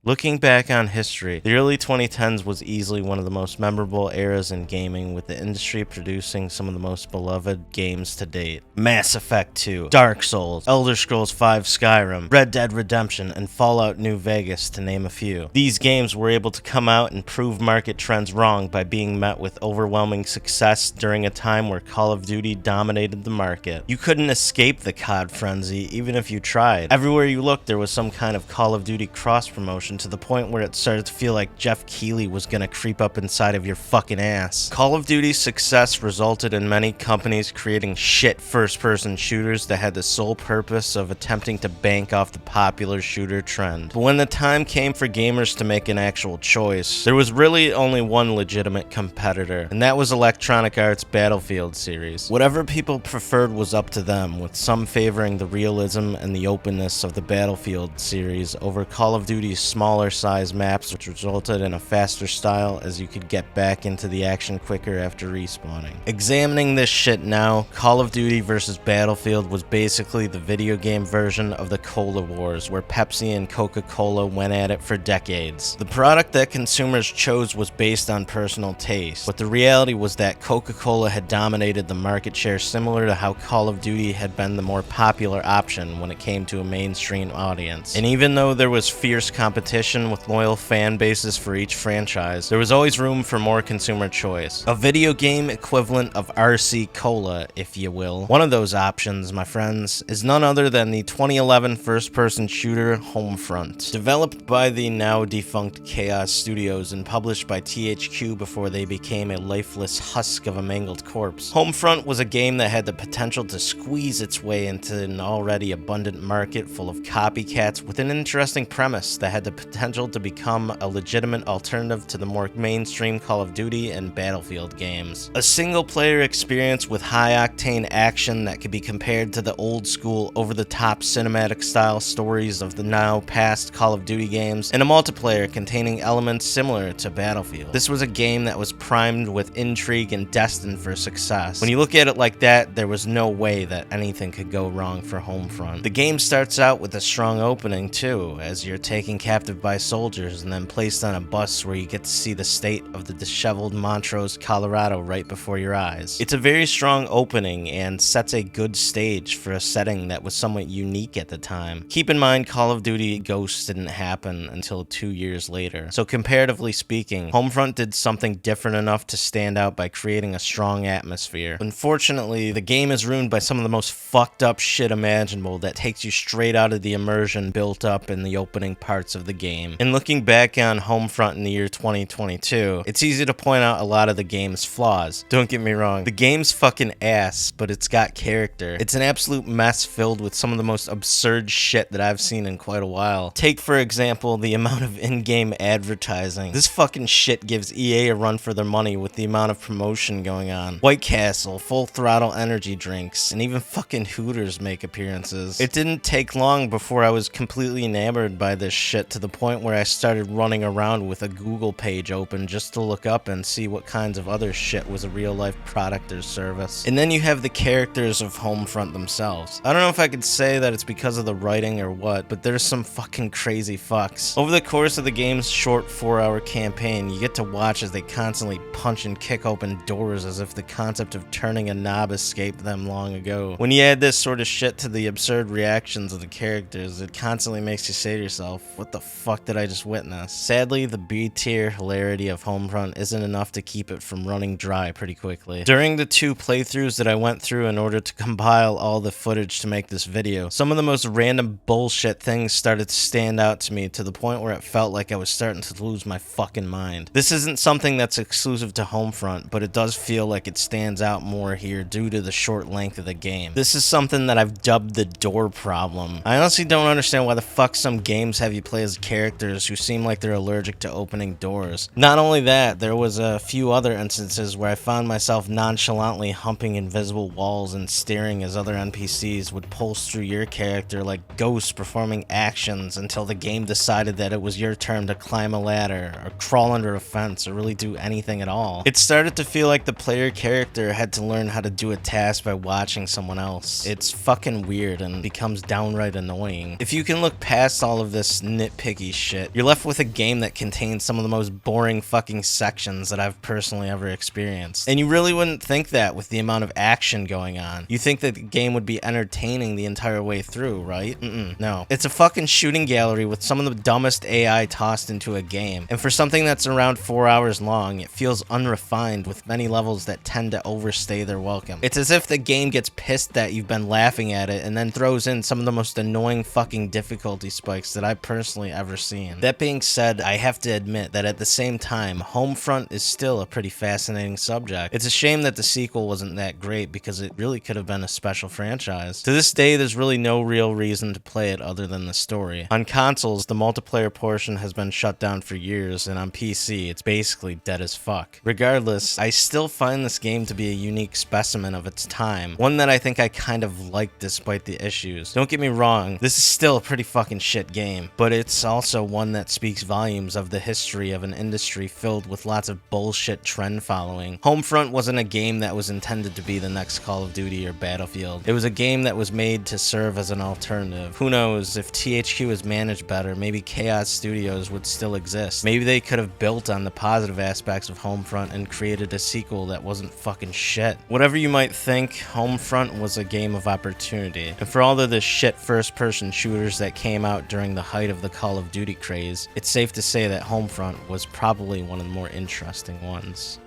Looking back on history, the early 2010s was easily one of the most memorable eras in gaming, with the industry producing some of the most beloved games to date. Mass Effect 2, Dark Souls, Elder Scrolls V Skyrim, Red Dead Redemption, and Fallout New Vegas, to name a few. These games were able to come out and prove market trends wrong by being met with overwhelming success during a time where Call of Duty dominated the market. You couldn't escape the COD frenzy, even if you tried. Everywhere you looked, there was some kind of Call of Duty cross-promotion, to the point where it started to feel like Jeff Keighley was gonna creep up inside of your fucking ass. Call of Duty's success resulted in many companies creating shit first-person shooters that had the sole purpose of attempting to bank off the popular shooter trend. But when the time came for gamers to make an actual choice, there was really only one legitimate competitor, and that was Electronic Arts' Battlefield series. Whatever people preferred was up to them, with some favoring the realism and the openness of the Battlefield series over Call of Duty's smaller size maps, which resulted in a faster style as you could get back into the action quicker after respawning. Examining this shit now, Call of Duty vs. Battlefield was basically the video game version of the Cola Wars, where Pepsi and Coca-Cola went at it for decades. The product that consumers chose was based on personal taste, but the reality was that Coca-Cola had dominated the market share, similar to how Call of Duty had been the more popular option when it came to a mainstream audience. And even though there was fierce competition with loyal fan bases for each franchise, there was always room for more consumer choice. A video game equivalent of RC Cola, if you will. One of those options, my friends, is none other than the 2011 first-person shooter Homefront. Developed by the now defunct Chaos Studios and published by THQ before they became a lifeless husk of a mangled corpse, Homefront was a game that had the potential to squeeze its way into an already abundant market full of copycats, with an interesting premise that had the potential to become a legitimate alternative to the more mainstream Call of Duty and Battlefield games. A single-player experience with high-octane action that could be compared to the old-school, over-the-top cinematic-style stories of the now-past Call of Duty games, and a multiplayer containing elements similar to Battlefield. This was a game that was primed with intrigue and destined for success. When you look at it like that, there was no way that anything could go wrong for Homefront. The game starts out with a strong opening, too, as you're taken captive by soldiers and then placed on a bus where you get to see the state of the disheveled Montrose, Colorado right before your eyes. It's a very strong opening and sets a good stage for a setting that was somewhat unique at the time. Keep in mind, Call of Duty Ghosts didn't happen until 2 years later, so comparatively speaking, Homefront did something different enough to stand out by creating a strong atmosphere. Unfortunately, the game is ruined by some of the most fucked up shit imaginable that takes you straight out of the immersion built up in the opening parts of the game. And looking back on Homefront in the year 2022, it's easy to point out a lot of the game's flaws. Don't get me wrong, the game's fucking ass, but it's got character. It's an absolute mess filled with some of the most absurd shit that I've seen in quite a while. Take, for example, the amount of in-game advertising. This fucking shit gives EA a run for their money with the amount of promotion going on. White Castle, Full Throttle energy drinks, and even fucking Hooters make appearances. It didn't take long before I was completely enamored by this shit, to the point where I started running around with a Google page open just to look up and see what kinds of other shit was a real-life product or service. And then you have the characters of Homefront themselves. I don't know if I could say that it's because of the writing or what, but there's some fucking crazy fucks. Over the course of the game's short 4-hour campaign, you get to watch as they constantly punch and kick open doors as if the concept of turning a knob escaped them long ago. When you add this sort of shit to the absurd reactions of the characters, it constantly makes you say to yourself, what the fuck did I just witness? Sadly, the B-tier hilarity of Homefront isn't enough to keep it from running dry pretty quickly. During the 2 playthroughs that I went through in order to compile all the footage to make this video, some of the most random bullshit things started to stand out to me, to the point where it felt like I was starting to lose my fucking mind. This isn't something that's exclusive to Homefront, but it does feel like it stands out more here due to the short length of the game. This is something that I've dubbed the door problem. I honestly don't understand why the fuck some games have you play as characters who seem like they're allergic to opening doors. Not only that, there was a few other instances where I found myself nonchalantly humping invisible walls and staring as other NPCs would pulse through your character like ghosts performing actions until the game decided that it was your turn to climb a ladder or crawl under a fence or really do anything at all. It started to feel like the player character had to learn how to do a task by watching someone else. It's fucking weird and becomes downright annoying. If you can look past all of this nitpicky nitpicky shit, you're left with a game that contains some of the most boring fucking sections that I've personally ever experienced. And you really wouldn't think that with the amount of action going on. You think that the game would be entertaining the entire way through, right? No. It's a fucking shooting gallery with some of the dumbest AI tossed into a game. And for something that's around 4 hours long, it feels unrefined with many levels that tend to overstay their welcome. It's as if the game gets pissed that you've been laughing at it and then throws in some of the most annoying fucking difficulty spikes that I've personally ever seen. That being said, I have to admit that at the same time, Homefront is still a pretty fascinating subject. It's a shame that the sequel wasn't that great because it really could have been a special franchise. To this day, there's really no real reason to play it other than the story. On consoles, the multiplayer portion has been shut down for years, and on PC, it's basically dead as fuck. Regardless, I still find this game to be a unique specimen of its time, one that I think I kind of like despite the issues. Don't get me wrong, this is still a pretty fucking shit game, but it's also one that speaks volumes of the history of an industry filled with lots of bullshit trend following. Homefront wasn't a game that was intended to be the next Call of Duty or Battlefield. It was a game that was made to serve as an alternative. Who knows, if THQ was managed better, maybe Chaos Studios would still exist. Maybe they could have built on the positive aspects of Homefront and created a sequel that wasn't fucking shit. Whatever you might think, Homefront was a game of opportunity. And for all of the shit first-person shooters that came out during the height of the Call of Duty craze, it's safe to say that Homefront was probably one of the more interesting ones.